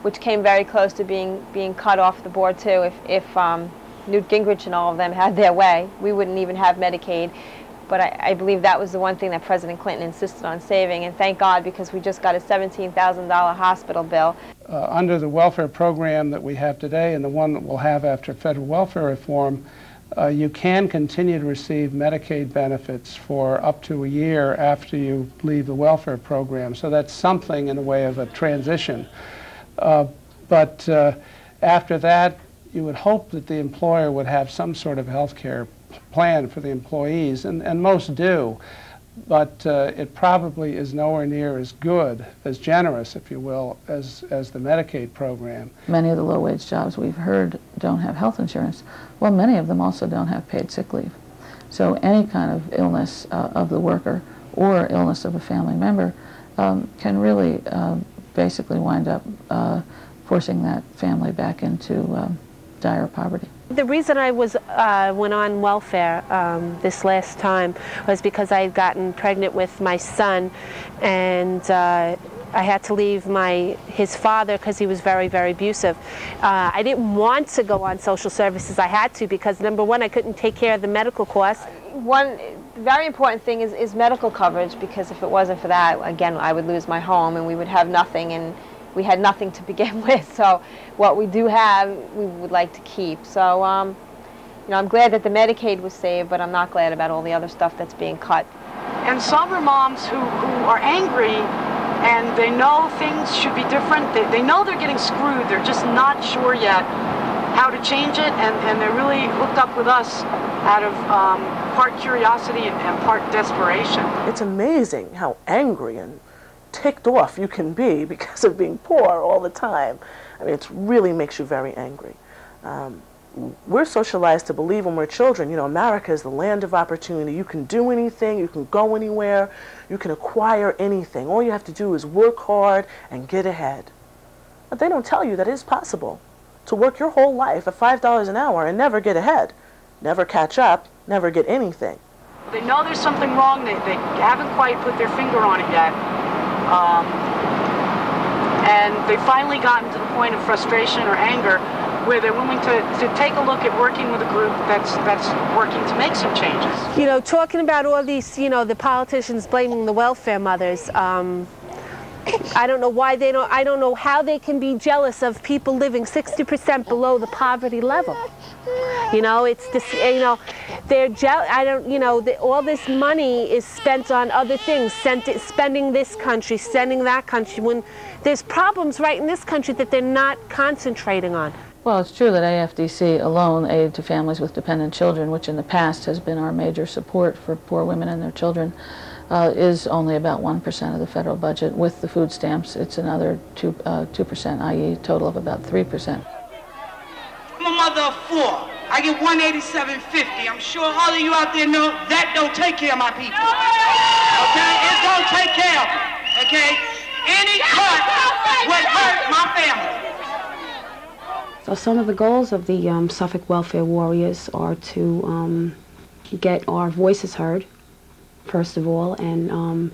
which came very close to being cut off the board too. If Newt Gingrich and all of them had their way, we wouldn't even have Medicaid. But I believe that was the one thing that President Clinton insisted on saving, and thank God, because we just got a $17,000 hospital bill. Under the welfare program that we have today and the one that we'll have after federal welfare reform, you can continue to receive Medicaid benefits for up to a year after you leave the welfare program. So that's something in the way of a transition. But after that, you would hope that the employer would have some sort of health care plan for the employees, and most do, but it probably is nowhere near as good, as generous, if you will, as the Medicaid program. Many of the low-wage jobs we've heard don't have health insurance. Well, many of them also don't have paid sick leave. So any kind of illness of the worker or illness of a family member can really basically wind up forcing that family back into dire poverty. The reason I went on welfare this last time was because I had gotten pregnant with my son, and I had to leave his father because he was very, very abusive. I didn't want to go on social services. I had to because, number one, I couldn't take care of the medical costs. One very important thing is medical coverage, because if it wasn't for that, again, I would lose my home and we would have nothing, and we had nothing to begin with. So what we do have, we would like to keep. So, you know, I'm glad that the Medicaid was saved, but I'm not glad about all the other stuff that's being cut. And some are moms who are angry, and they know things should be different. They know they're getting screwed. They're just not sure yet how to change it, and they're really hooked up with us out of part curiosity and part desperation. It's amazing how angry and ticked off you can be because of being poor all the time. I mean, it really makes you very angry. We're socialized to believe when we're children, you know, America is the land of opportunity. You can do anything, you can go anywhere, you can acquire anything. All you have to do is work hard and get ahead. But they don't tell you that it is possible to work your whole life at $5 an hour and never get ahead, never catch up, never get anything. They know there's something wrong. They haven't quite put their finger on it yet. And they've finally gotten to the point of frustration or anger where they're willing to take a look at working with a group that's working to make some changes. You know, talking about all these, you know, the politicians blaming the welfare mothers, I don't know why I don't know how they can be jealous of people living 60% below the poverty level. You know, it's this, you know, they're all this money is spent on other things, spending this country, sending that country, when there's problems right in this country that they're not concentrating on. Well, it's true that AFDC alone, Aid to Families with Dependent Children, which in the past has been our major support for poor women and their children, is only about 1% of the federal budget. With the food stamps, it's another 2%, i.e. a total of about 3%. I'm a mother of 4. I get $187.50. I'm sure all of you out there know that don't take care of my people. Okay? It don't take care of them. Okay? Any cut would hurt my family. So some of the goals of the Suffolk Welfare Warriors are to get our voices heard, first of all, and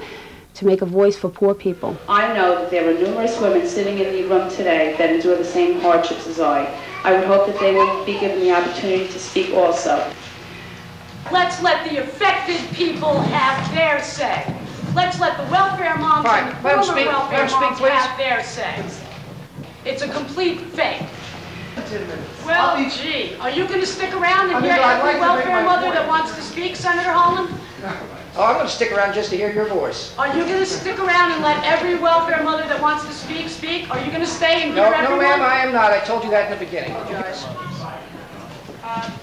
to make a voice for poor people. I know that there are numerous women sitting in the room today that endure the same hardships as I. I would hope that they will be given the opportunity to speak also. Let's let the affected people have their say. Let's let the welfare moms and the former welfare moms have their say. It's a complete fake. Well, gee, are you going to stick around and hear every welfare mother that wants to speak, Senator Holland? Oh, I'm going to stick around just to hear your voice. Are you going to stick around and let every welfare mother that wants to speak? Are you going to stay and hear everyone? No, ma'am, I am not. I told you that in the beginning.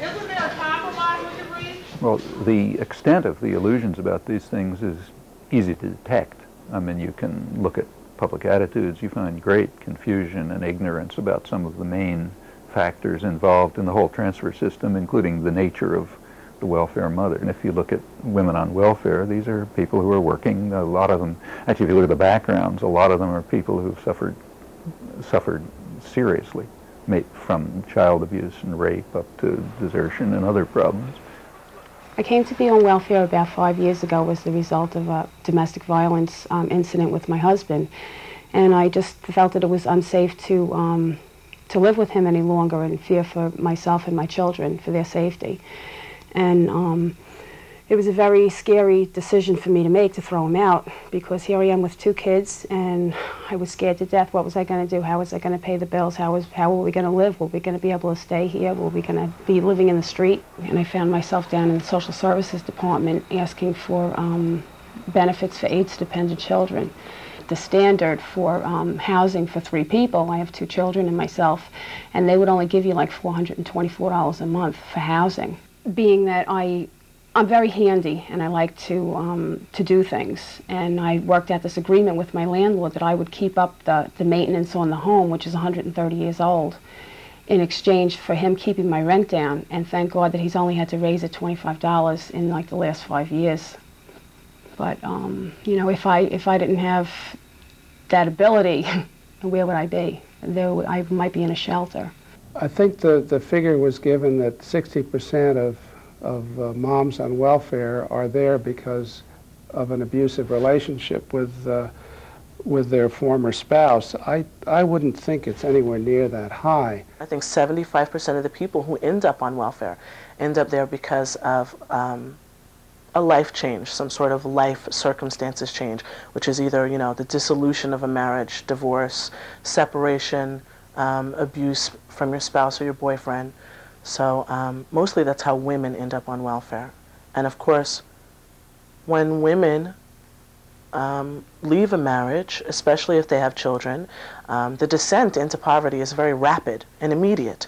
Isn't there a compromise we can reach? Well, the extent of the illusions about these things is easy to detect. I mean, you can look at public attitudes. You find great confusion and ignorance about some of the main factors involved in the whole transfer system, including the nature of the welfare mother. And if you look at women on welfare, these are people who are working. A lot of them, actually, if you look at the backgrounds, a lot of them are people who've suffered seriously, from child abuse and rape up to desertion and other problems. I came to be on welfare about 5 years ago as the result of a domestic violence incident with my husband. And I just felt that it was unsafe to live with him any longer, and fear for myself and my children, for their safety. And it was a very scary decision for me to make, to throw him out, because here I am with 2 kids, and I was scared to death. What was I going to do? How was I going to pay the bills? How were we going to live? Were we going to be able to stay here? Were we going to be living in the street? And I found myself down in the social services department asking for benefits for AIDS-dependent children. The standard for housing for 3 people, I have 2 children and myself, and they would only give you like $424 a month for housing. Being that I'm very handy and I like to do things, and I worked out this agreement with my landlord that I would keep up the maintenance on the home, which is 130 years old, in exchange for him keeping my rent down. And thank God that he's only had to raise it $25 in like the last 5 years. But you know, if I didn't have that ability, where would I be? I might be in a shelter. I think the figure was given that 60% of moms on welfare are there because of an abusive relationship with their former spouse. I wouldn't think it's anywhere near that high. I think 75% of the people who end up on welfare end up there because of a life change, some sort of life circumstances change, which is either, you know, the dissolution of a marriage, divorce, separation, abuse from your spouse or your boyfriend. So mostly that's how women end up on welfare. And of course, when women leave a marriage, especially if they have children, the descent into poverty is very rapid and immediate.